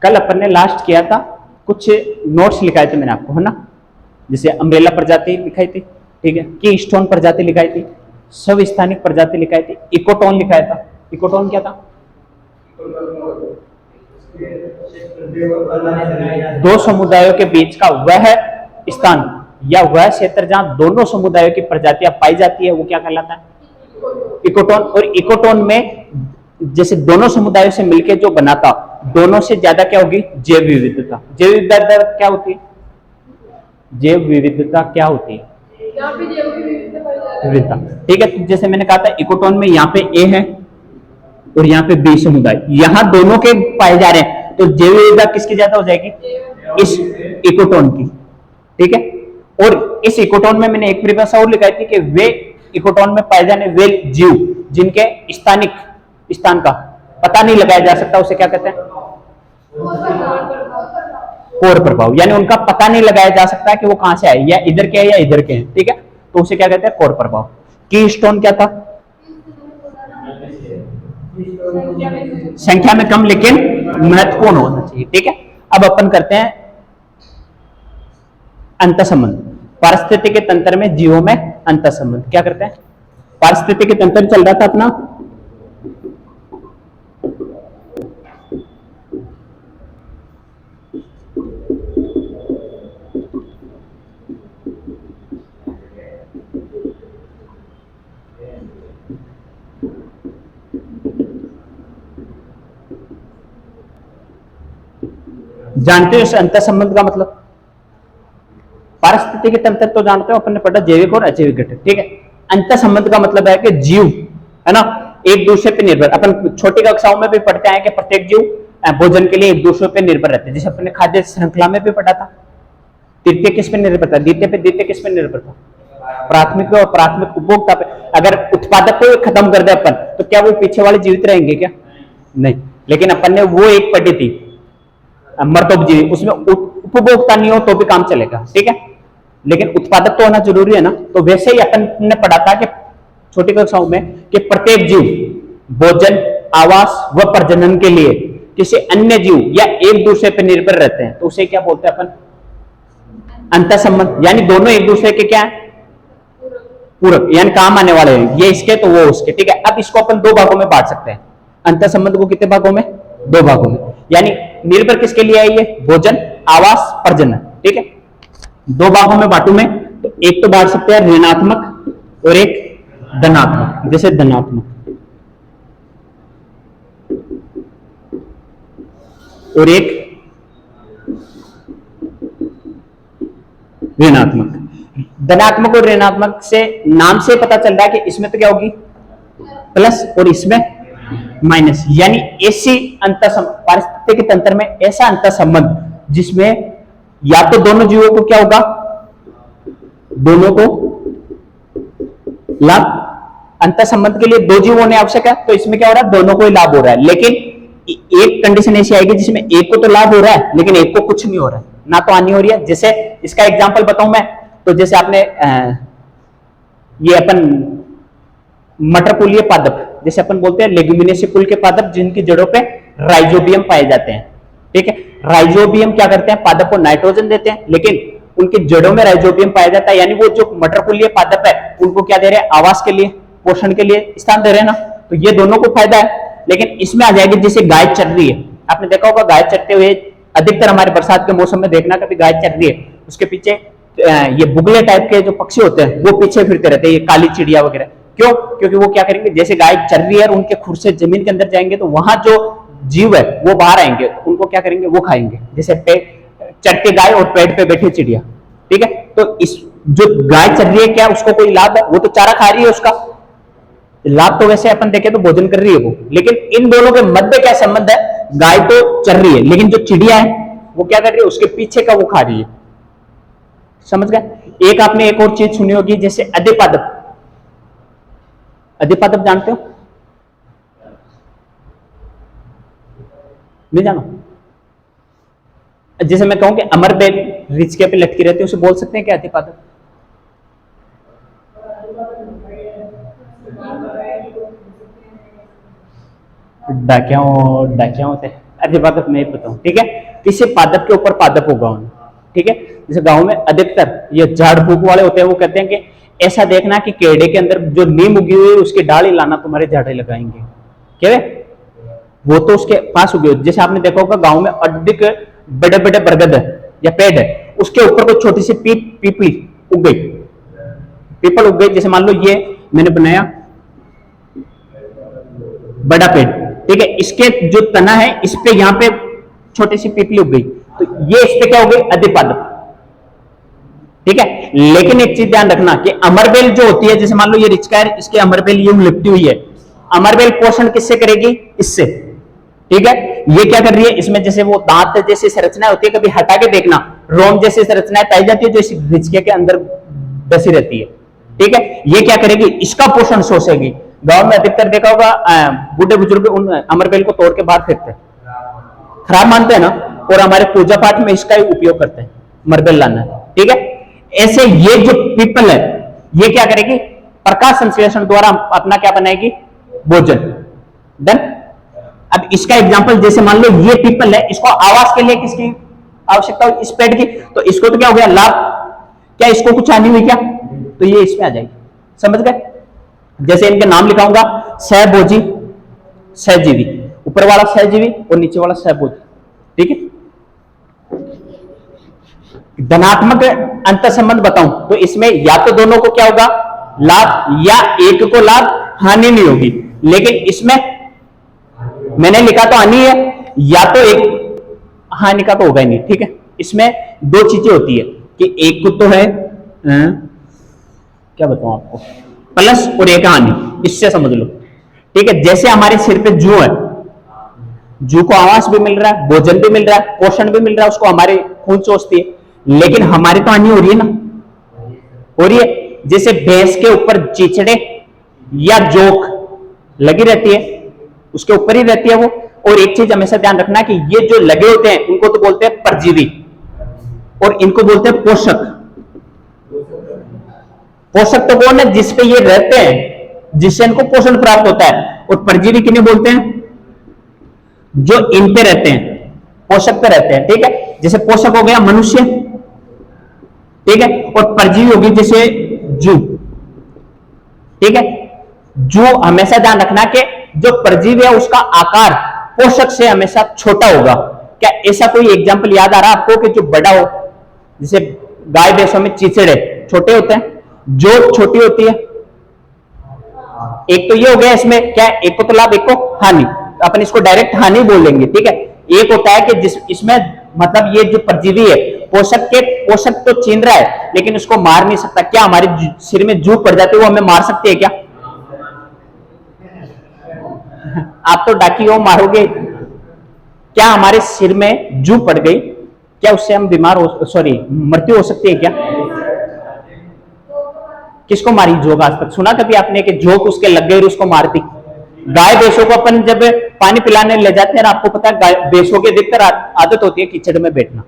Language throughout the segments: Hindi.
कल अपन ने लास्ट किया था, कुछ नोट्स लिखाए थे मैंने आपको, है ना। जैसे अम्ब्रेला प्रजाति लिखाई थी, ठीक है, की स्टोन प्रजाति लिखाई थी, सविस्थानिक प्रजाति लिखाई थी, इकोटोन लिखाया था। इकोटोन क्या था? दो समुदायों के बीच का वह स्थान या वह क्षेत्र जहां दोनों समुदायों की प्रजातियां पाई जाती है, वो क्या कहलाता है? इकोटोन। और इकोटोन में जैसे दोनों समुदायों से मिलकर जो बनाता, दोनों से ज्यादा क्या होगी? जैव विविधता। जैव विविधता क्या होती है? जैव विविधता क्या होती है? विविधता, ठीक है। तो जैसे मैंने कहा था, इकोटोन में यहाँ पे ए है और यहाँ पे बी समुदाय, यहाँ दोनों के पाए जा रहे हैं, तो जैव विविधता किसकी ज्यादा हो जाएगी? इस इकोटोन की, ठीक है। और इस इकोटोन में मैंने एक परिभाषा और लिखाई थी कि वे इकोटोन में पाए जाने वे जीव जिनके स्थानिक स्थान का पता नहीं लगाया जा सकता, उसे क्या कहते हैं? कोर प्रभाव। यानी उनका पता नहीं लगाया जा सकता कि वो कहां से आए, या इधर के हैं या इधर के हैं, ठीक है, तो उसे क्या कहते हैं? कोर प्रभाव। की स्टोन क्या था? संख्या में कम लेकिन महत्वपूर्ण होना चाहिए, ठीक है। अब अपन करते हैं अंतःसंबंध। पारिस्थितिकी तंत्र में जीवों में अंतःसंबंध क्या करते हैं? पारिस्थितिकी तंत्र चल रहा था अपना, जानते हो इस अंतःसंबंध का मतलब? पारिस्थितिकी तंत्र तो जानते हो, अपन ने पढ़ा जैविक और अजैविक घटक, ठीक है। अंतःसंबंध का मतलब है कि जीव, है ना, एक दूसरे पर निर्भर। अपन छोटी कक्षाओं में भी पढ़ते हैं कि प्रत्येक जीव भोजन के लिए एक दूसरे पर निर्भर रहते हैं। जैसे अपन ने खाद्य श्रृंखला में भी पढ़ा था, तृतीय किस पे निर्भर था? द्वितीय पे। द्वितीय किस पे निर्भर था? प्राथमिक पे और प्राथमिक उपभोक्ता पे। अगर उत्पादक को खत्म कर दे अपन, तो क्या वो पीछे वाले जीवित रहेंगे क्या? नहीं। लेकिन अपन ने वो एक पढ़ी थी मर्दोपजीवी, उसमें उपभोक्ता नहीं हो तो भी काम चलेगा, ठीक है, लेकिन उत्पादक तो होना जरूरी है ना। तो वैसे ही अपन ने पढ़ा था कि छोटी कक्षाओं में कि प्रत्येक जीव भोजन, आवास व प्रजनन के लिए किसी अन्य जीव या एक दूसरे पर निर्भर रहते हैं, तो उसे क्या बोलते हैं अपन? अंतःसंबंध। यानी दोनों एक दूसरे के क्या है? पूरक, यानी काम आने वाले हैं, ये इसके तो वो उसके, ठीक है। अब इसको अपन दो भागों में बांट सकते हैं, अंतःसंबंध को कितने भागों में? दो भागों में। यानी निर्भर किसके लिए है ये? भोजन, आवास, प्रजनन, ठीक है। दो भागों में बांटू मैं, तो एक तो बांट सकते हैं ऋणात्मक और एक धनात्मक। जैसे धनात्मक और एक ऋणात्मक। धनात्मक और ऋणात्मक से नाम से पता चल रहा है कि इसमें तो क्या होगी? प्लस, और इसमें माइनस। यानी ऐसी पारिस्थितिकी तंत्र में ऐसा अंतःसंबंध जिसमें या तो दोनों जीवों को क्या होगा? दोनों को लाभ। अंतःसंबंध के लिए दो जीव होने आवश्यक है, तो इसमें क्या हो रहा है? दोनों को ही लाभ हो रहा है। लेकिन एक कंडीशन ऐसी आएगी जिसमें एक को तो लाभ हो रहा है लेकिन एक को कुछ नहीं हो रहा है, ना तो हानि हो रही है। जैसे इसका एग्जांपल बताऊं मैं, तो जैसे आपने ये अपन मटर कुलीय पादप, जैसे अपन बोलते हैं लेग्यूमिनेसी कुल के पादप जिनकी जड़ों पे राइजोबियम पाए जाते हैं, ठीक है। राइजोबियम क्या करते हैं? पादप को नाइट्रोजन देते हैं, लेकिन उनकी जड़ों में राइजोबियम पाया जाता है। यानी वो जो मटर कुलीय पादप है उनको क्या दे रहे हैं? आवास के लिए, पोषण के लिए स्थान दे रहे हैं ना। तो ये दोनों को फायदा है। लेकिन इसमें आ जाएगी जैसे गाय चर रही है, आपने देखा होगा गाय चरते हुए, अधिकतर हमारे बरसात के मौसम में देखना, कभी गाय चर रही है, उसके पीछे ये बुगले टाइप के जो पक्षी होते हैं वो पीछे फिरते रहते हैं, ये काली चिड़िया वगैरह। क्यों? क्योंकि वो क्या करेंगे, जैसे गाय चर रही है और उनके खुर से जमीन के अंदर जाएंगे तो वहां जो जीव है वो बाहर आएंगे, तो उनको क्या करेंगे? वो खाएंगे। जैसे चरते गाय और पेड़ पे बैठे चिड़िया, ठीक है। तो इस जो गाय चर रही है, क्या उसको कोई लाभ है? वो तो चारा खा रही है, उसका लाभ तो वैसे अपन देखें तो भोजन कर रही है वो। लेकिन इन दोनों के मध्य क्या संबंध है? गाय तो चर रही है लेकिन जो चिड़िया है वो क्या कर रही है? उसके पीछे का वो खा रही है। समझ गए? एक आपने एक और चीज सुनी होगी, जैसे अधिपादप। अधिपादप जानते हो? नहीं जानो? जैसे मैं कहूं कि अमर बेल रिचके पे लटकी रहती है, उसे बोल सकते हैं क्या अधिपादप? डाकियाओं से अर्धपादप नहीं पता हूँ, ठीक है। किसी पादप के ऊपर पादप होगा उन्हें, ठीक है। जैसे गाँव में अधिकतर ये झाड़ फूक वाले होते हैं, वो कहते हैं कि ऐसा देखना कि केड़े के अंदर जो नीम उगी हुई है उसकी डाल ही लाना, तुम्हारे झाड़े लगाएंगे, क्या है? वो तो उसके पास उगी हुई। जैसे आपने देखा होगा गाँव में अधिक बड़े बड़े बरगद है या पेड़ है, उसके ऊपर कोई छोटी सी पीपली उग गई, पीपल उग गई। जैसे मान लो ये मैंने बनाया बड़ा पेड़, ठीक है, इसके जो तना है इस पे यहाँ पे छोटी सी पीपली उग गई, तो ये इस पे क्या हो गई? अधिपादप, ठीक है। लेकिन एक चीज ध्यान रखना कि अमरबेल जो होती है, जैसे मान लो ये रिचका है, इसके अमरबेल यूं लिपटी हुई है, अमरबेल पोषण किससे करेगी? इससे, ठीक है। ये क्या कर रही है? इसमें जैसे वो दांत जैसी संरचना होती है, कभी हटा के देखना, रोम जैसी संरचनाएं पाई जाती है जो इस रिचके के अंदर बसी रहती है, ठीक है। ये क्या करेगी? इसका पोषण शोषेगी। गांव में अधिकतर देखा होगा बूढ़े बुजुर्ग उन अमरबेल को तोड़ के बाहर फेंकते हैं, खराब मानते हैं ना, और हमारे पूजा पाठ में इसका ही उपयोग करते हैं, अमरबेल लाना, ठीक है। ऐसे ये जो पीपल है, ये क्या करेगी? प्रकाश संश्लेषण द्वारा अपना क्या बनाएगी? भोजन। देन अब इसका एग्जांपल, जैसे मान लो ये पीपल है, इसको आवास के लिए किसकी आवश्यकता हो? इस पेड़ की, तो इसको तो क्या हो गया? लाभ। क्या इसको कुछ हानि हुई क्या? तो ये इसमें आ जाएगी, समझ गए? जैसे इनके नाम लिखाऊंगा, सहभोजी, सहजीवी, ऊपर वाला सहजीवी और नीचे वाला सहभोजी, ठीक है। धनात्मक अंतर संबंध बताऊं तो इसमें या तो दोनों को क्या होगा? लाभ, या एक को लाभ, हानि नहीं होगी। लेकिन इसमें मैंने लिखा तो हानि है, या तो एक हानि का तो होगा ही नहीं, ठीक है। इसमें दो चीजें होती है कि एक को तो है क्या बताऊं आपको, प्लस और एक हानि, इससे समझ लो, ठीक है। जैसे हमारे सिर पे जू है, जू को आवास भी मिल रहा है, भोजन भी मिल रहा है, पोषण भी मिल रहा है, उसको हमारे खून चूसती है, लेकिन हमारी तो हानि हो रही है ना, हो रही है। जैसे भैंस के ऊपर चिचड़े या जोक लगी रहती है, उसके ऊपर ही रहती है वो। और एक चीज हमेशा ध्यान रखना कि ये जो लगे होते हैं उनको तो बोलते हैं परजीवी, और इनको बोलते हैं पोषक। पोषक तो कौन है? जिसपे ये रहते हैं, जिससे इनको पोषण प्राप्त होता है। और परजीवी किन्हें बोलते हैं? जो इन पे रहते हैं, पोषक पे रहते हैं, ठीक है। जैसे पोषक हो गया मनुष्य, ठीक है, और परजीवी होगी जैसे जू, ठीक है। जू हमेशा ध्यान रखना कि जो परजीवी है उसका आकार पोषक से हमेशा छोटा होगा। क्या ऐसा कोई एग्जांपल याद आ रहा है आपको कि जो बड़ा हो? जैसे गाय भैंसों में चिचड़े छोटे होते हैं, जो छोटी होती है। एक तो ये हो गया, इसमें क्या, एक को तो लाभ, एक को हानि, तो अपन इसको डायरेक्ट हानि बोलेंगे, ठीक है। एक होता है कि जिस इसमें मतलब ये जो परजीवी है पोषक तो छीन रहा है लेकिन उसको मार नहीं सकता। क्या हमारे सिर में जू पड़ जाती है, वो हमें मार सकती है क्या? आप तो डाकी हो, मारोगे। क्या हमारे सिर में जू पड़ गई, क्या उससे हम बीमार हो, सॉरी मृत्यु हो सकती है क्या? किसको मारी जोग? आज तक सुना कभी आपने कि जोग उसके लग गई और उसको मारती? गाय भैंसों को अपन जब पानी पिलाने ले जाते हैं, आपको पता है गाय भैंसों की अधिकतर आदत होती है कीचड़ में बैठना,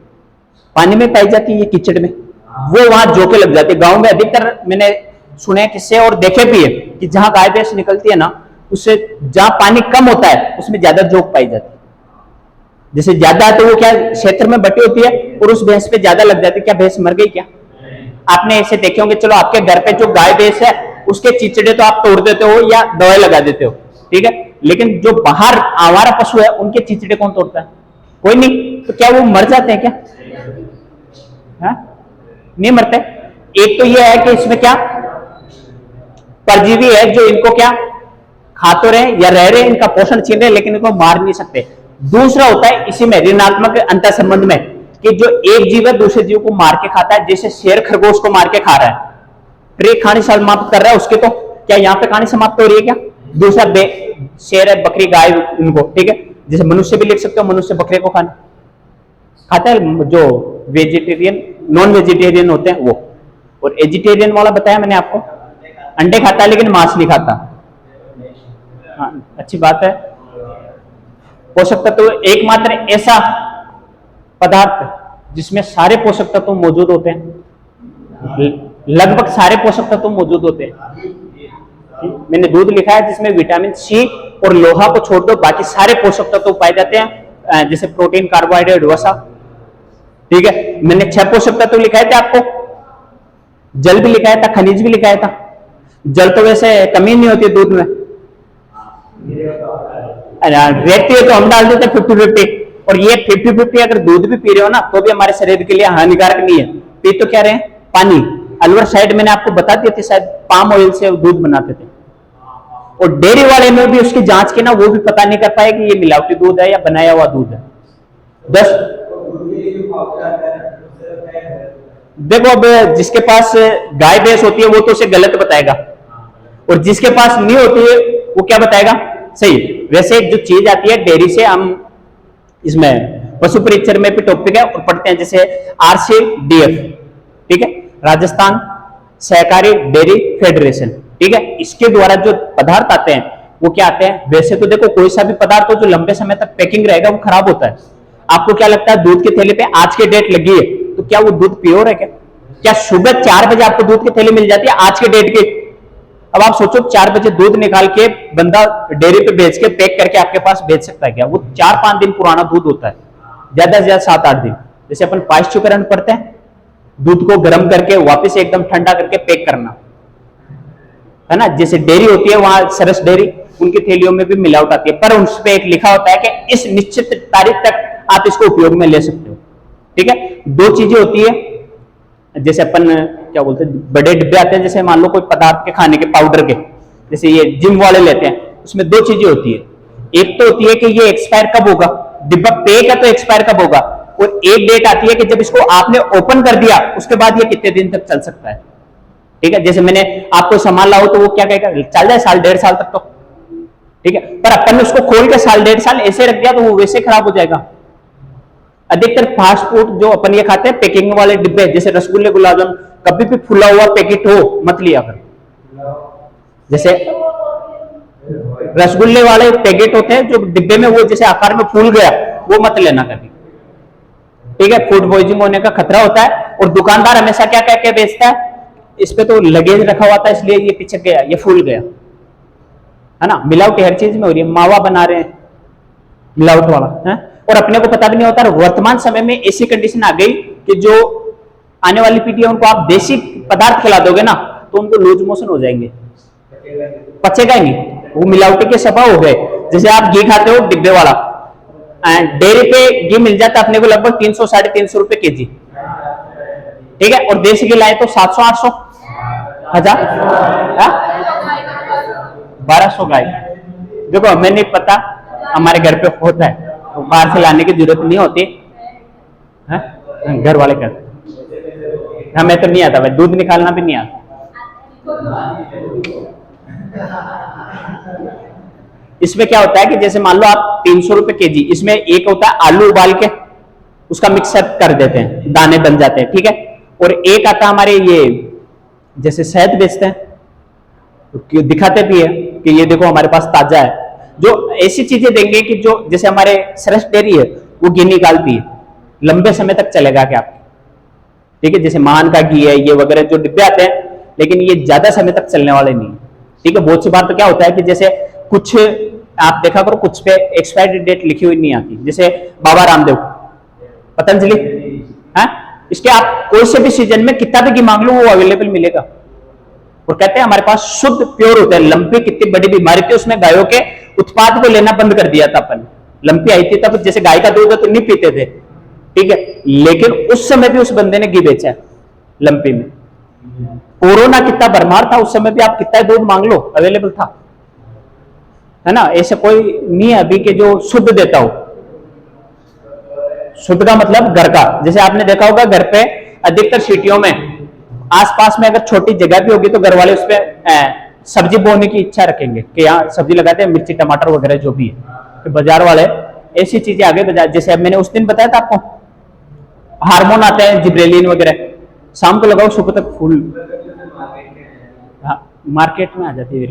पानी में पाई जाती है ये कीचड़ में, वो वहां जोके लग जाती है। गांव में अधिकतर मैंने सुने किससे और देखे भी है कि जहां गाय भैंस निकलती है ना, उससे जहां पानी कम होता है उसमें ज्यादा जोक पाई जाती है। जैसे ज्यादा है तो वो क्या क्षेत्र में बटी होती है और उस भैंस पे ज्यादा लग जाती है। क्या भैंस मर गई क्या? आपने ऐसे देखे होंगे, चलो आपके घर पे जो गाय भैंस है उसके चिचड़े तो आप तोड़ देते हो या दवाई लगा देते हो, ठीक है, लेकिन जो बाहर आवारा पशु है उनके चिचड़े कौन तोड़ता है? कोई नहीं। तो क्या वो मर जाते हैं क्या? हा? नहीं मरते। एक तो ये है कि इसमें क्या परजीवी है जो इनको क्या खा तो रहे या रह रहे, इनका पोषण छीन रहे लेकिन इनको मार नहीं सकते। दूसरा होता है इसी में ऋणात्मक अंतर संबंध में कि जो एक जीव है दूसरे जीव को मार के खाता है, जैसे शेर खरगोश को मार के खा रहा है, फिर एक कहानी समाप्त कर रहा है उसके, तो क्या यहाँ पे कहानी समाप्त हो रही है क्या? दूसरा शेर है, बकरी, गाय, उनको, ठीक है। जैसे मनुष्य भी लिख सकते हो, मनुष्य बकरे को खाता है, जो वेजिटेरियन नॉन वेजिटेरियन होते हैं वो। और एजिटेरियन वाला बताया मैंने आपको, अंडे खाता है लेकिन मांस नहीं खाता। हाँ, अच्छी बात है। पोषक तत्व एकमात्र ऐसा पदार्थ जिसमें सारे पोषक तत्व मौजूद होते हैं, लगभग सारे पोषक तत्व मौजूद होते हैं। मैंने दूध लिखा है जिसमें विटामिन सी और लोहा को छोड़ दो बाकी सारे पोषक तत्व पाए जाते हैं। जैसे प्रोटीन, कार्बोहाइड्रेट, वसा। ठीक है, मैंने 6 पोषक तत्व लिखाए थे आपको, जल भी लिखाया था, खनिज भी लिखाया था। जल तो वैसे कमी नहीं होती दूध में, रहती है तो हम डाल देते 50-50, और ये 50-50 अगर दूध भी पी रहे हो ना तो भी हमारे शरीर के लिए हानिकारक नहीं है। पी तो क्या रहे हैं, पानी। अलवर साइड मैंने आपको बता दिए थे, शायद पाम ऑयल से दूध बनाते थे, और डेयरी वाले में भी उसकी जांच की ना, वो भी पता नहीं कर पाए कि ये मिलावटी दूध है या बनाया हुआ दूध है। 10 देखो, अब जिसके पास गाय भैंस होती है वो तो उसे गलत बताएगा, और जिसके पास नहीं होती है वो क्या बताएगा, सही। वैसे जो चीज आती है डेयरी से, हम इसमें पशु परीक्षण में भी टॉपिक है और पढ़ते हैं, जैसे RCDF, ठीक है, राजस्थान सहकारी डेयरी फेडरेशन। ठीक है, इसके द्वारा जो पदार्थ आते हैं वो क्या आते हैं। वैसे तो देखो, कोई सा भी पदार्थ हो जो लंबे समय तक पैकिंग रहेगा वो खराब होता है। आपको क्या लगता है, दूध के थैले पे आज की डेट लगी है तो क्या वो दूध प्योर है क्या सुबह 4 बजे आपको दूध के थैले मिल जाती है आज के डेट की। अब आप सोचो, 4 बजे दूध निकाल के बंदा डेयरी पे बेच के पैक करके आपके पास बेच सकता है क्या? वो 4-5 दिन पुराना दूध होता है, ज्यादा से ज्यादा 7-8 दिन। जैसे अपन पाश्चुकरण पढ़ते हैं, दूध को गर्म करके वापस एकदम ठंडा करके पैक करना, है ना। जैसे डेयरी होती है वहां सरस डेयरी, उनकी थैलियों में भी मिलावट आती है, पर उस पर एक लिखा होता है कि इस निश्चित तारीख तक आप इसको उपयोग में ले सकते हो। ठीक है, 2 चीजें होती है, जैसे अपन क्या बोलते हैं, बड़े डिब्बे आते हैं, जैसे मान लो कोई पदार्थ के खाने के पाउडर के, जैसे ये जिम वाले लेते हैं, उसमें 2 चीजें होती है। एक तो होती है कि ये एक्सपायर कब होगा, डिब्बा पैक है तो एक्सपायर कब होगा, और एक डेट आती है कि जब इसको आपने ओपन कर दिया उसके बाद ये कितने दिन तक चल सकता है। ठीक है, जैसे मैंने आपको सामान लाओ तो वो क्या कहेगा, चल जाए 1-1.5 साल तक तो, ठीक है, पर अपन ने उसको खोल के 1-1.5 साल ऐसे रख दिया तो वो वैसे खराब हो जाएगा। अधिकतर फास्ट फूड जो अपन ये खाते हैं पैकिंग वाले डिब्बे, जैसे रसगुल्ले, गुलाब जामुन, कभी भी फुला हुआ पैकेट हो मत लिया कर। जैसे रसगुल्ले वाले पैकेट होते हैं जो डिब्बे में, वो जैसे आकार में फूल गया, वो मत लेना कभी। ठीक है, फूड पॉइजनिंग होने का खतरा होता है। और दुकानदार हमेशा क्या कह के बेचता है, इस पे तो लगेज रखा हुआ था इसलिए ये पिचक गया, ये फूल गया, है ना। मिलावट हर चीज में हो रही है, मावा बना रहे हैं मिलावट वाला है, और अपने को पता भी नहीं होता। वर्तमान समय में ऐसी कंडीशन आ गई कि जो आने वाली पीढ़ी है उनको आप देसी पदार्थ खिला दोगे ना तो उनको लूज मोशन हो जाएंगे, पचेगा ही नहीं, वो मिलावटी के सफा हो गए। जैसे आप घी खाते हो डिब्बे वाला, डेयरी पे घी मिल जाता अपने को लगभग 300-350 रुपए केजी, ठीक है, और देसी घी लाए तो 700-800, 1000, 1200 गाय। देखो हमें नहीं पता, हमारे घर पे होता है तो बाहर से लाने की जरूरत नहीं होती है, घर वाले करते। हमें तो नहीं आता भाई, दूध निकालना भी नहीं आता। इसमें क्या होता है कि जैसे मान लो आप 300 रुपए केजी, इसमें एक होता है आलू उबाल के उसका मिक्सअप कर देते हैं, दाने बन जाते हैं, ठीक है, और एक आता हमारे ये जैसे शहद बेचते हैं तो दिखाते भी है कि ये देखो हमारे पास ताजा है। जो ऐसी चीजें देंगे कि जो जैसे हमारे सरस डेयरी है वो घी निकालती है, लंबे समय तक चलेगा क्या आपके, ठीक है, जैसे मान का घी है ये वगैरह जो डिब्बे आते हैं, लेकिन ये ज्यादा समय तक चलने वाले नहीं है। ठीक है, बहुत सी बार तो क्या होता है कि जैसे कुछ आप देखा करो, कुछ पे एक्सपायरी डेट लिखी हुई नहीं आती, जैसे बाबा रामदेव, पतंजलि है, इसके आप कोई से भी सीजन में कितना भी घी मांग लो वो अवेलेबल मिलेगा, और कहते हैं हमारे पास शुद्ध प्योर होता है। लंपी कितनी बड़ी बीमारी थी, उसमें गायों के उत्पाद को लेना बंद कर दिया था अपन, लंपी आई थी तब, जैसे गाय का दूध तो नहीं पीते थे, ठीक है, लेकिन उस समय भी उस बंदे ने घी बेचा है लंपी में। कोरोना कितना भरमार था, उस समय भी आप कितना दूध मांग लो अवेलेबल था, है ना। ऐसे कोई नहीं है अभी के जो शुद्ध देता हो। शुद्ध का मतलब घर का, जैसे आपने देखा होगा घर पे अधिकतर सिटियों में आसपास में अगर छोटी जगह भी होगी तो घर वाले उस पर सब्जी बोने की इच्छा रखेंगे कि यहाँ सब्जी लगाते हैं, मिर्ची टमाटर वगैरह जो भी है। तो बाजार वाले ऐसी चीजें आगे बाजार, जैसे अब मैंने उस दिन बताया था आपको, हार्मोन आते हैं जिब्रेलिन वगैरह, शाम को लगाओ सुबह तक फूल, हाँ, मार्केट में आ जाती है।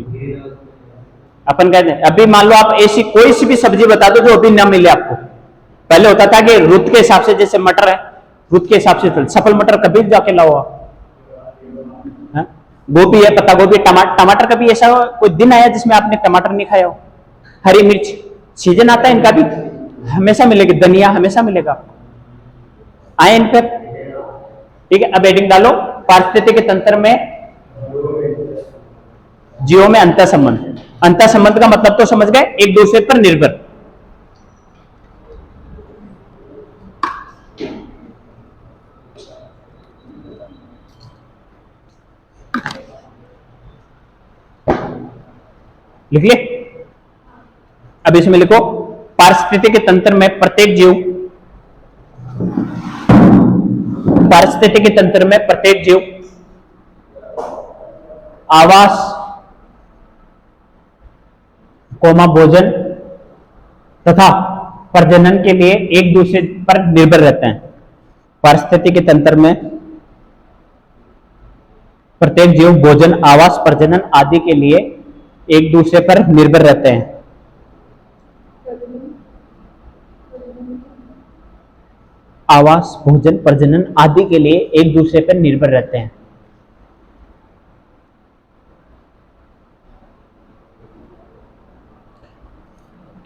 अपन कहते हैं अभी मान लो आप ऐसी कोई सी भी सब्जी बता दो जो अभी ना मिले आपको। पहले होता था कि रुत के हिसाब से, जैसे मटर है रुत के हिसाब से, सफल मटर कभी जाके लाओ आप, गोभी है, पत्ता गोभी, टमाटर, कभी ऐसा कोई दिन आया जिसमें आपने टमाटर नहीं खाया हो? हरी मिर्च सीजन आता है इनका भी, हमेशा मिलेगी, धनिया हमेशा मिलेगा आपको। आए इन पर, ठीक है। अब हेडिंग डालो, पारिस्थितिकी तंत्र में जीवों में अंतर संबंध। अंतर संबंध का मतलब तो समझ गए, एक दूसरे पर निर्भर। लिखिए। अब इसमें लिखो, पारिस्थितिकी तंत्र में प्रत्येक जीव, पारिस्थितिकी तंत्र में प्रत्येक जीव आवास, भोजन तथा प्रजनन के लिए एक दूसरे पर निर्भर रहते हैं। पारिस्थितिकी तंत्र में प्रत्येक जीव भोजन, आवास, प्रजनन आदि के लिए एक दूसरे पर निर्भर रहते हैं। आवास, भोजन, प्रजनन आदि के लिए एक दूसरे पर निर्भर रहते हैं।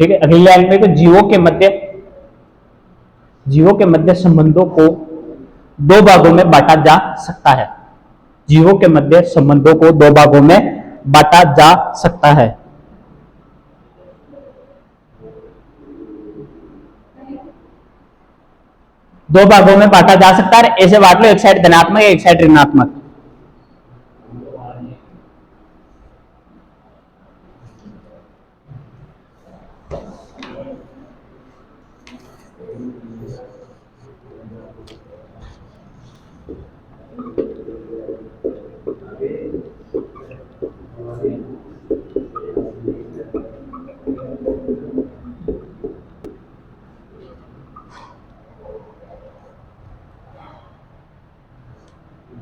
ठीक है। अगली लाइन में, तो जीवों के मध्य संबंधों को दो भागों में बांटा जा सकता है। जीवों के मध्य संबंधों को दो भागों में बांटा जा सकता है। दो भागों में बांटा जा सकता है, ऐसे बांट लो, एक साइड धनात्मक, एक साइड ऋणात्मक।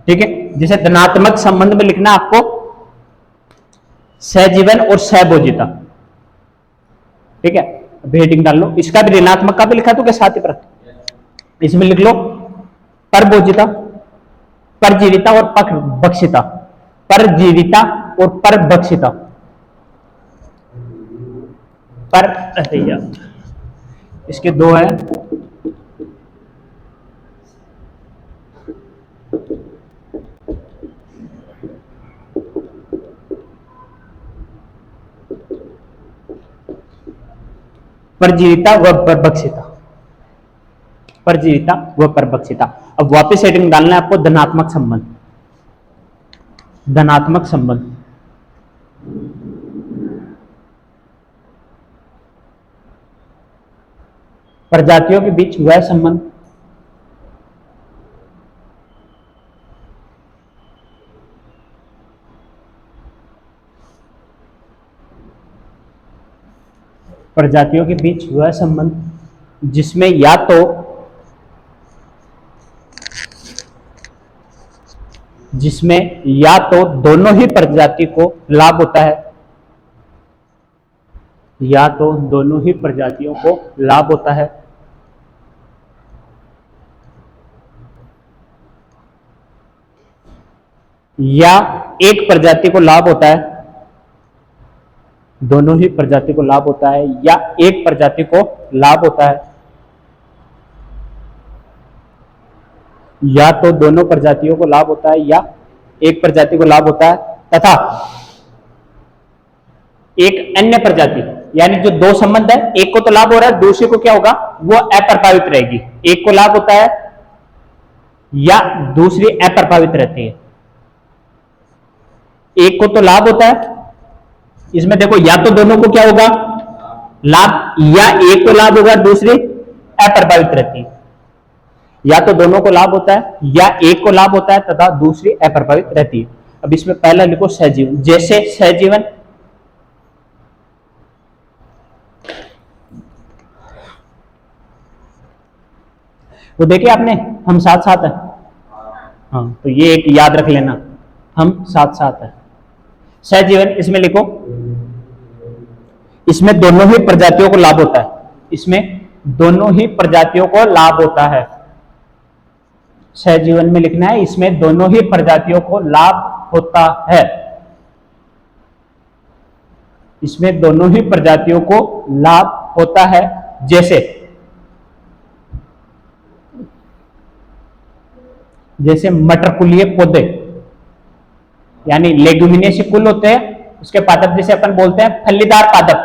ठीक है। जैसे धनात्मक संबंध में लिखना आपको सहजीवन और सहभोजिता। ठीक है। हेडिंग डाल लो, इसका भी ऋणात्मक का भी लिखा तो क्या साथ ही पर, इसमें लिख लो परभोजिता, परजीविता और परभक्षिता। परजीविता और परभक्षिता। पर इसके दो है, परजीविता व परभक्षिता। परजीविता व परभक्षिता। अब वापस हेडिंग डालना है आपको धनात्मक संबंध। धनात्मक संबंध, प्रजातियों के बीच वह संबंध प्रजातियों के बीच वह संबंध जिसमें या तो दोनों ही प्रजाति को लाभ होता है, या तो दोनों ही प्रजातियों को लाभ होता है, या एक प्रजाति को लाभ होता है, दोनों ही प्रजाति को लाभ होता है, या एक प्रजाति को लाभ होता है, या तो दोनों प्रजातियों को लाभ होता है या एक प्रजाति को लाभ होता है, तथा एक अन्य प्रजाति, यानी जो दो संबंध है, एक को तो लाभ हो रहा है, दूसरे को क्या होगा, वो अप्रभावित रहेगी। एक को लाभ होता है या दूसरी अप्रभावित रहती है। एक को तो लाभ होता है, इसमें देखो या तो दोनों को क्या होगा लाभ, या एक को लाभ होगा, दूसरी अप्रभावित रहती है। या तो दोनों को लाभ होता है या एक को लाभ होता है तथा दूसरी अप्रभावित रहती है। अब इसमें पहला लिखो सहजीवन। जैसे सहजीवन, वो देखिए आपने, हम साथ साथ है, हाँ, तो ये एक याद रख लेना, हम साथ साथ है। सहजीवन, इसमें लिखो, इसमें दोनों ही प्रजातियों को लाभ होता है, इसमें दोनों ही प्रजातियों को लाभ होता है। सहजीवन में लिखना है, इसमें दोनों ही प्रजातियों को लाभ होता है, इसमें दोनों ही प्रजातियों को लाभ होता है। जैसे जैसे मटरकुलीय पौधे यानी लेग्यूमिनेसी कुल होते हैं, उसके पादप जैसे अपन बोलते हैं फलीदार पादप।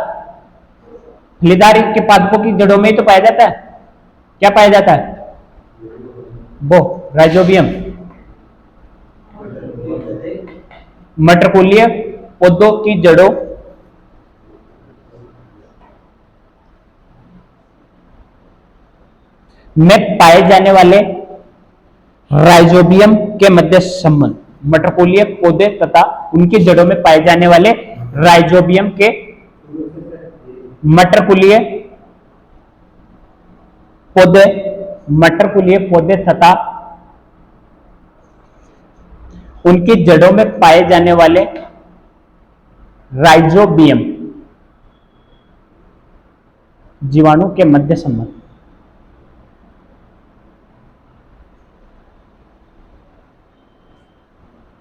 फलीदार के पादपों की जड़ों में ही तो पाया जाता है। क्या पाया जाता है? वो राइजोबियम। मटरकुलीय पौधों की जड़ों में पाए जाने वाले राइजोबियम के मध्य संबंध। मटरकुलीय पौधे तथा उनकी जड़ों में पाए जाने वाले राइजोबियम के मटरकुलीय पौधे तथा उनकी जड़ों में पाए जाने वाले राइजोबियम जीवाणु के मध्य संबंध।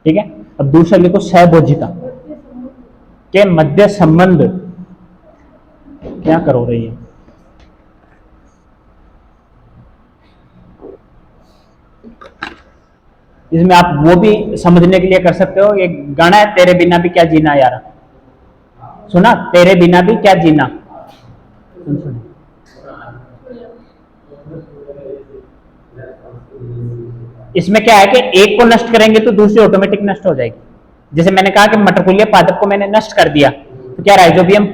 ठीक है। अब दूसरा लिखो सहभोजिता के मध्य संबंध। क्या करो रही है? इसमें आप वो भी समझने के लिए कर सकते हो, एक गाना है तेरे बिना भी क्या जीना यार, सुना? तेरे बिना भी क्या जीना। सुन। इसमें क्या है कि एक को नष्ट करेंगे तो दूसरी ऑटोमेटिक नष्ट हो जाएगी। जैसे मैंने कहा कि मटरकुलीय पादप को मैंने नष्ट कर दिया तो क्या राइजोबियम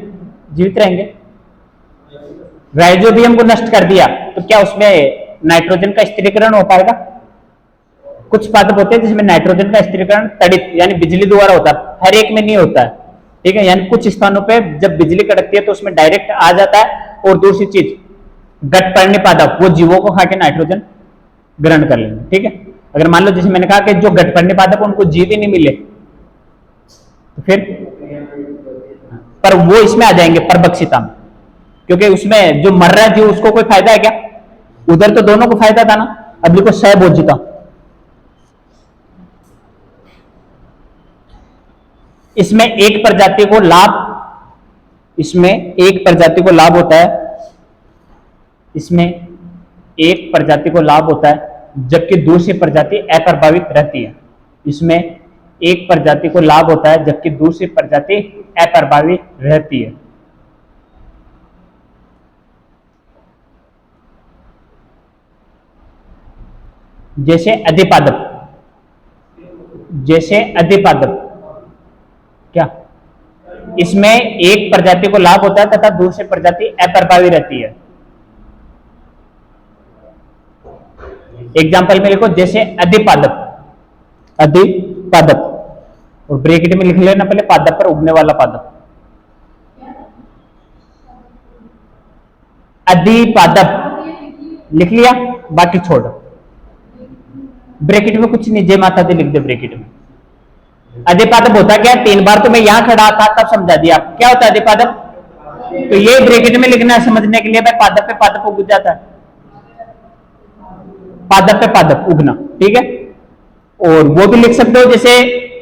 जीवित रहेंगे? राइजोबियम को नष्ट कर दिया तो क्या उसमें नाइट्रोजन का स्थिरीकरण हो पाएगा? कुछ पादप होते हैं जिसमें नाइट्रोजन का स्थिरीकरण तड़ित यानी बिजली द्वारा होता है, हर एक में नहीं होता है। ठीक है, यानी कुछ स्थानों पे जब बिजली कड़कती है तो उसमें डायरेक्ट आ जाता है। और दूसरी चीज गठपर्णी पादप, वो जीवों को खा के नाइट्रोजन ग्रहण कर लेंगे। ठीक है, अगर मान लो जैसे मैंने कहा कि जो गठपर्णी पादप उनको जीव ही नहीं मिले तो फिर पर वो इसमें आ जाएंगे परभक्षिता में, क्योंकि उसमें जो मर रहा है जीव उसको कोई फायदा है क्या? उधर तो दोनों को फायदा था ना। अब लिखो सहभोजिता। इसमें एक प्रजाति को लाभ होता है, इसमें एक प्रजाति को लाभ होता है जबकि दूसरी प्रजाति अप्रभावित रहती है। इसमें एक प्रजाति को लाभ होता है जबकि दूसरी प्रजाति अप्रभावित रहती है। जैसे अधिपादप क्या? इसमें एक प्रजाति को लाभ होता है तथा दूसरी प्रजाति अप्रभावी रहती है। एग्जाम्पल में लिखो, जैसे अधिपादप और ब्रैकेट में लिख लेना पहले पादप पर उगने वाला पादप। अधिपादप लिख लिया, बाकी छोड़। ब्रैकेट में कुछ नहीं, जय माता दी लिख दे ब्रैकेट में। अधिपादप होता क्या? 3 बार तो मैं यहां खड़ा था तब समझा दिया क्या होता है अधिपादप। तो ये ब्रैकेट में लिखना है समझने के लिए। भाई पादप पे पादप उग जाता है, पादप पे पादप उगना। ठीक है, और वो भी लिख सकते हो जैसे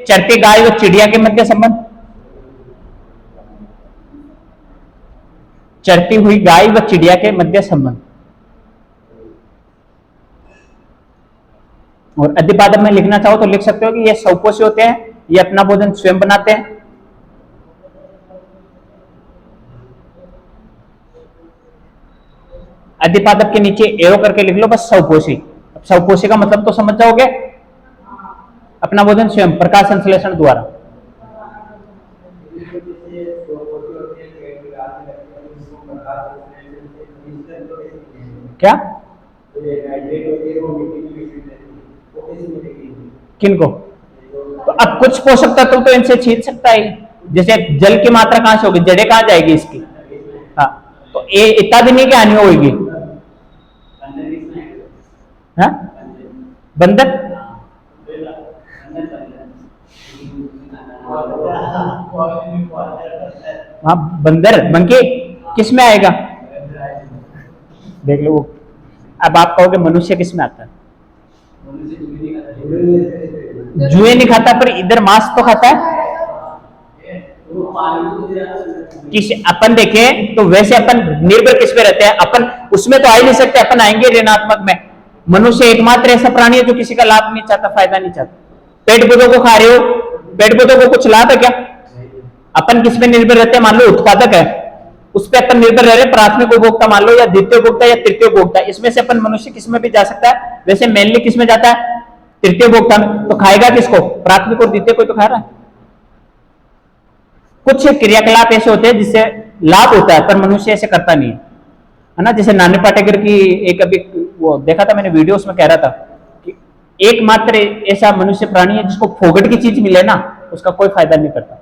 चरती गाय और चिड़िया के मध्य संबंध। चरती हुई गाय व चिड़िया के मध्य संबंध। और अधिपादप में लिखना चाहो तो लिख सकते हो कि ये स्वपोषी होते हैं, ये अपना भोजन स्वयं बनाते हैं। अधिपादप के नीचे एरो करके लिख लो बस स्वपोषी। स्वपोषी का मतलब तो समझ जाओगे, अपना भोजन स्वयं प्रकाश संश्लेषण द्वारा। क्या? किनको? तो अब कुछ पोषक तत्व तो इनसे छीन सकता है। जैसे जल की मात्रा कहां से होगी, जड़े कहां जाएगी इसकी। हाँ, तो ये इतना भी नहीं कि हानि होगी। हाँ? बंदर हाँ, बंदर मंकी किस में आएगा? देख लो। अब आप कहोगे मनुष्य किस में आता है? जुए नहीं खाता पर इधर मांस तो खाता है। किस अपन देखें तो वैसे अपन निर्भर किस पे रहते हैं? अपन उसमें तो आ ही नहीं सकते, अपन आएंगे ऋणात्मक में। मनुष्य एकमात्र ऐसा प्राणी है जो किसी का लाभ नहीं चाहता, फायदा नहीं चाहता। पेड़ पौधों को खा रहे हो, पेड़ पौधों को कुछ लाभ है क्या? अपन किस पे निर्भर रहते हैं? मान लो उत्पादक है, उस पर अपन निर्भर रह रहे, प्राथमिक उपभोक्ता मान लो, या द्वितीय उपभोक्ता या तृतीय उपभोक्ता, इसमें से अपन मनुष्य किस में भी जा सकता है। वैसे मेनली किस में जाता है? तृतीय उपभोक्ता में। तो खाएगा किसको? प्राथमिक और द्वितीय, कोई तो खा रहा है। कुछ क्रियाकलाप ऐसे होते हैं जिससे लाभ होता है, पर मनुष्य ऐसे करता नहीं है ना। जैसे नानी पाटेकर की एक अभी वो देखा था मैंने वीडियो, उसमें कह रहा था कि एकमात्र ऐसा मनुष्य प्राणी है जिसको फोगट की चीज मिले ना, उसका कोई फायदा नहीं करता।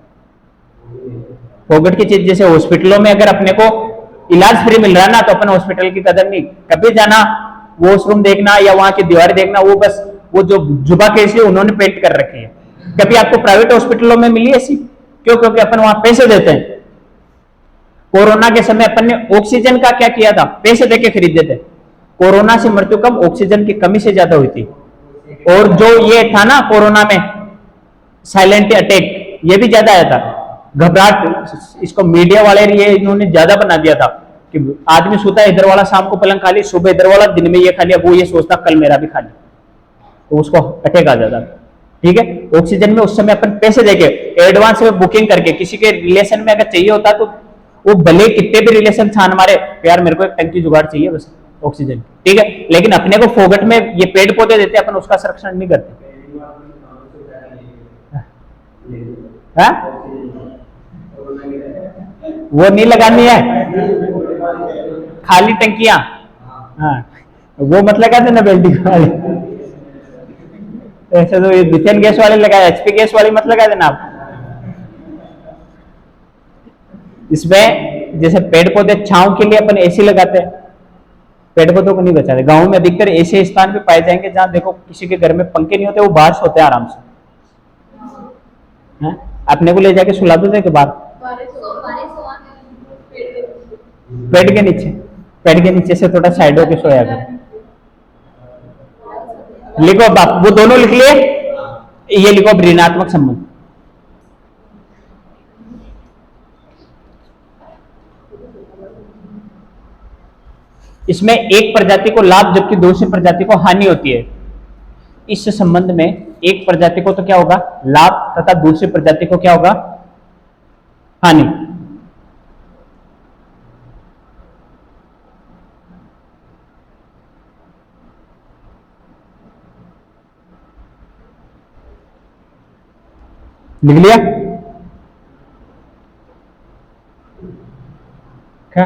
फोगट की चीज, जैसे हॉस्पिटलों में अगर अपने को इलाज फ्री मिल रहा है ना, तो अपन हॉस्पिटल की कदर नहीं, कभी जाना वॉशरूम देखना या वहां की दीवार देखना, वो बस वो जो जुबा कैसी है उन्होंने पेंट कर रखी है। कभी आपको प्राइवेट हॉस्पिटलों में मिली ऐसी? क्यों? क्योंकि अपन वहां पैसे देते हैं। कोरोना के समय अपन ने ऑक्सीजन का क्या किया था? पैसे देके खरीदते थे। कोरोना से मृत्यु कम ऑक्सीजन की कमी से ज्यादा हुई थी। और जो ये था ना कोरोना में साइलेंट अटैक, ये भी ज्यादा आया था। घबराहट, इसको मीडिया वाले ये इन्होंने ज्यादा बना दिया था कि आदमी सोता है इधर वाला शाम को पलंग खा ली, सुबह इधर वाला, दिन में ये खा लिया, वो ये सोचता कल मेरा भी खा लिया, तो उसको अटैक आ जाता। ठीक है, ऑक्सीजन में उस समय अपन पैसे देके एडवांस में बुकिंग करके, किसी के रिलेशन में अगर चाहिए होता तो वो भले कितने भी रिलेशन छान मारे, यार मेरे को एक टंकी जुगाड़ चाहिए बस ऑक्सीजन, ठीक है। लेकिन अपने को फोगट में ये पेड़ पौधे देते, अपन उसका संरक्षण नहीं करते। हाँ? वो नहीं लगानी है, खाली टंकियां। हाँ, वो मत लगा देना वेल्डिंग वाले, ऐसे तो ये मिथेन गैस वाले लगाए, एचपी गैस वाली मत लगा देना आप। इसमें जैसे पेड़ पौधे छांव के लिए अपन एसी लगाते हैं, पेड़ पौधों को नहीं बचाते। गांव में अधिकतर ऐसे स्थान पे पाए जाएंगे जहां देखो किसी के घर में पंखे नहीं होते, वो बाहर सोते हैं आराम से। है? अपने को ले जाके सुला दो के बाहर, पेड़ के नीचे, पेड़ के नीचे से थोड़ा साइड होके सोया कर। लिखो बाप, वो दोनों लिख लिए, ये लिखो ऋणात्मक संबंध। इसमें एक प्रजाति को लाभ जबकि दूसरी प्रजाति को हानि होती है। इस संबंध में एक प्रजाति को तो क्या होगा? लाभ, तथा दूसरी प्रजाति को क्या होगा? हानि। लिख लिया क्या?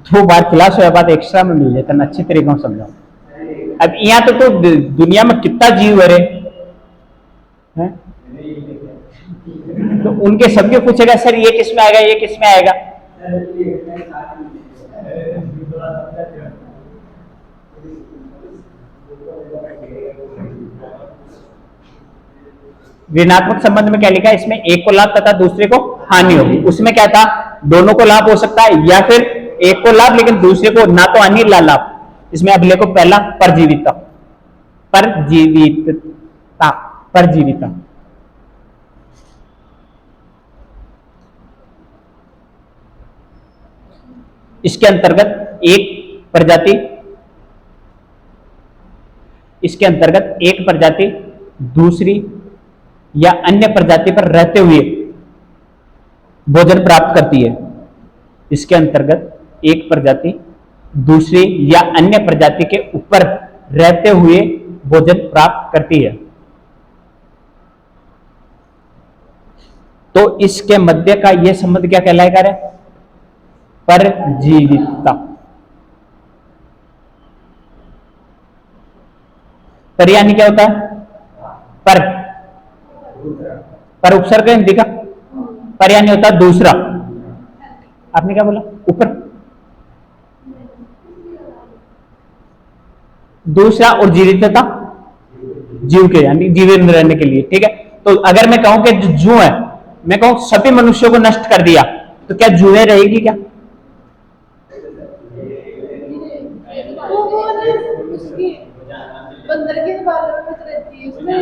तो बात क्लास हो, बात एक्स्ट्रा में मिल जाता, अच्छी तरीके से समझाओ। अब यहाँ तो दुनिया में कितना जीव है रे, तो उनके सबके पूछेगा सर ये किस में आएगा, ये किस में आएगा। ऋणात्मक संबंध में क्या लिखा है? इसमें एक को लाभ तथा दूसरे को हानि होगी। उसमें क्या था? दोनों को लाभ हो सकता है, या फिर एक को लाभ लेकिन दूसरे को ना तो हानि ना लाभ। इसमें अब लिखो पहला परजीविता, परजीविता, परजीविता। इसके अंतर्गत एक प्रजाति, इसके अंतर्गत एक प्रजाति दूसरी या अन्य प्रजाति पर रहते हुए भोजन प्राप्त करती है। इसके अंतर्गत एक प्रजाति दूसरी या अन्य प्रजाति के ऊपर रहते हुए भोजन प्राप्त करती है। तो इसके मध्य का यह संबंध क्या कहलाएगा रे? परजीविता। पर यानी क्या होता है? पर उपसर्ग है हिंदी का, पर यानी होता है दूसरा। आपने क्या बोला? ऊपर दूसरा, और जीवितता जीव के, यानी जीवित रहने के लिए, ठीक है। तो अगर मैं कहूं कि जो जू है, मैं कहूं सभी मनुष्यों को नष्ट कर दिया, तो क्या जूए रहेगी क्या? बंदर के बारे में रहती है उसमें।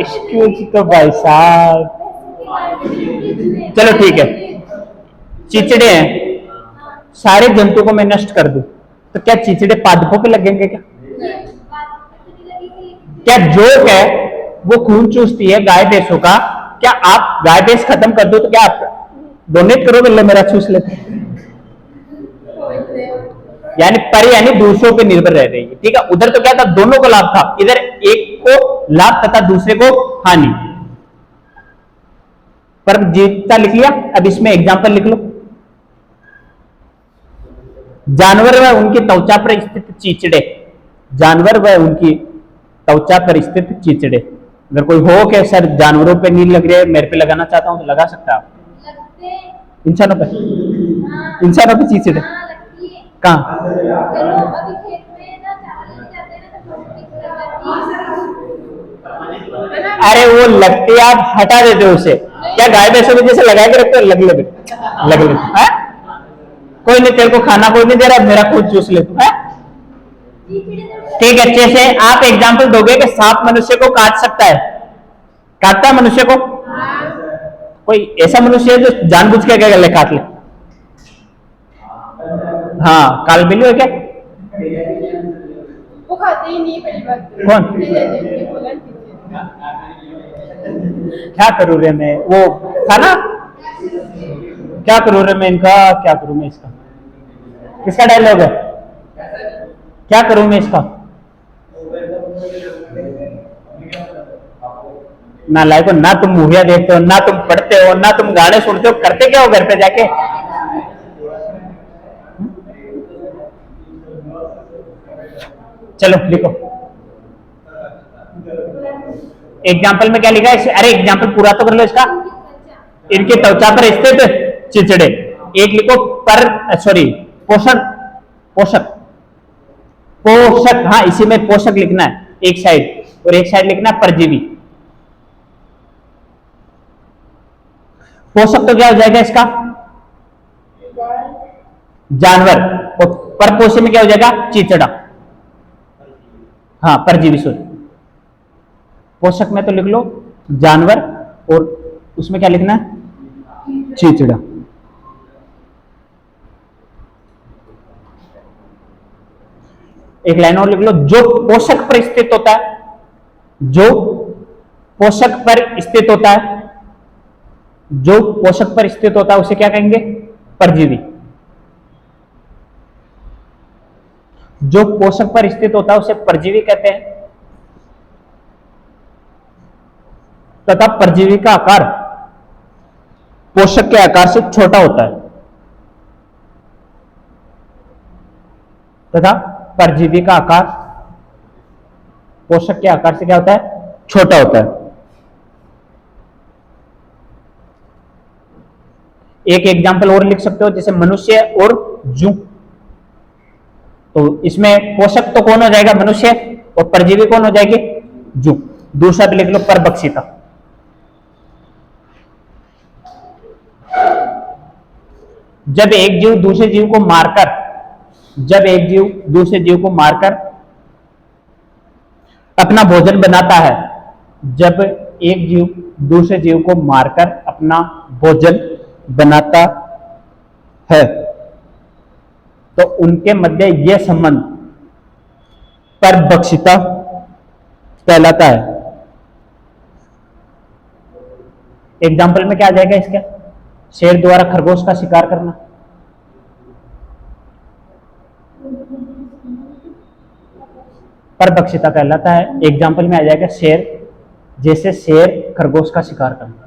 एक्सक्यूज तो भाई साहब, चलो ठीक है, चिचड़े हैं, सारे जंतु को मैं नष्ट कर दूं तो क्या चिचड़े पादपों पे लगेंगे क्या? क्या जोक है वो खून चूसती है गाय भैंसों का, क्या आप गाय भैंस खत्म कर दो तो क्या आप डोनेट करोगे? ले मेरा चूस लेते। यानी पर यानी दूसरों पे निर्भर रह रही है, ठीक है। उधर तो क्या था, दोनों को लाभ था, इधर एक को लाभ तथा दूसरे को हानि। पर जीवता लिख लिया, अब इसमें एग्जांपल लिख लो। जानवर व उनकी त्वचा पर स्थित चीचड़े, जानवर व उनकी त्वचा पर स्थित चीचड़े। अगर कोई हो कि सर जानवरों पे नहीं लग रहे, मेरे पे लगाना चाहता हूं तो लगा सकता है आप। इंसानों पे, इंसानों पे चीचड़े कहाँ? अरे वो लगती है, आप हटा देते हो उसे। क्या गाय भैंसों में जैसे लगा के रखते हो, लग ले है? कोई नहीं, तेरे को खाना कोई नहीं दे रहा, मेरा खुद चूस ले तू है। ठीक है, अच्छे से आप एग्जांपल दोगे कि सांप मनुष्य को काट सकता है? काटता है मनुष्य को? कोई ऐसा मनुष्य है जो जानबूझ के गले काट ले? हाँ, काल बिल्ली है क्या? वो खाते ही नहीं पहली बात। कौन? क्या करूं रे मैं, वो था ना, क्या करूं रे मैं इनका, क्या करूं मैं इसका, किसका डायलॉग है? क्या करूं मैं इसका? ना लाइक, ना तुम मूवियां देखते हो, ना तुम पढ़ते हो, ना तुम गाने सुनते हो, करते क्या हो घर पे जाके? चलो लिखो एग्जाम्पल में क्या लिखा है। अरे एग्जाम्पल पूरा तो कर लो इसका। इनके त्वचा पर स्थित चिचड़े, एक लिखो पर, सॉरी पोषक, पोषक, पोषक, हाँ इसी में पोषक लिखना है एक साइड, और एक साइड लिखना है परजीवी। पोषक तो क्या हो जाएगा इसका? जानवर, और परपोषी में क्या हो जाएगा? चिचड़ा, हाँ परजीवी सॉरी। पोषक में तो लिख लो जानवर, और उसमें क्या लिखना है? चिचड़ा। एक लाइन और लिख लो, जो पोषक पर स्थित होता है, जो पोषक पर स्थित होता है, जो पोषक पर स्थित होता है उसे क्या कहेंगे? परजीवी। जो पोषक पर स्थित होता है उसे परजीवी कहते हैं, तथा परजीवी का आकार पोषक के आकार से छोटा होता है, तथा परजीवी का आकार पोषक के आकार से क्या होता है? छोटा होता है। एक एग्जांपल और लिख सकते हो, जैसे मनुष्य और जू, तो इसमें पोषक तो कौन हो जाएगा? मनुष्य, और परजीवी कौन हो जाएगी? जू। दूसरा भी लिख लो, परभक्षिता। जब एक जीव दूसरे जीव को मारकर, जब एक जीव दूसरे जीव को मारकर अपना भोजन बनाता है, जब एक जीव दूसरे जीव को मारकर अपना भोजन बनाता है तो उनके मध्य यह संबंध परभक्षिता कहलाता है। एग्जाम्पल में क्या आ जाएगा इसका? शेर द्वारा खरगोश का शिकार करना, परभक्षिता कहलाता है। एग्जाम्पल में आ जाएगा शेर, जैसे शेर खरगोश का शिकार करना।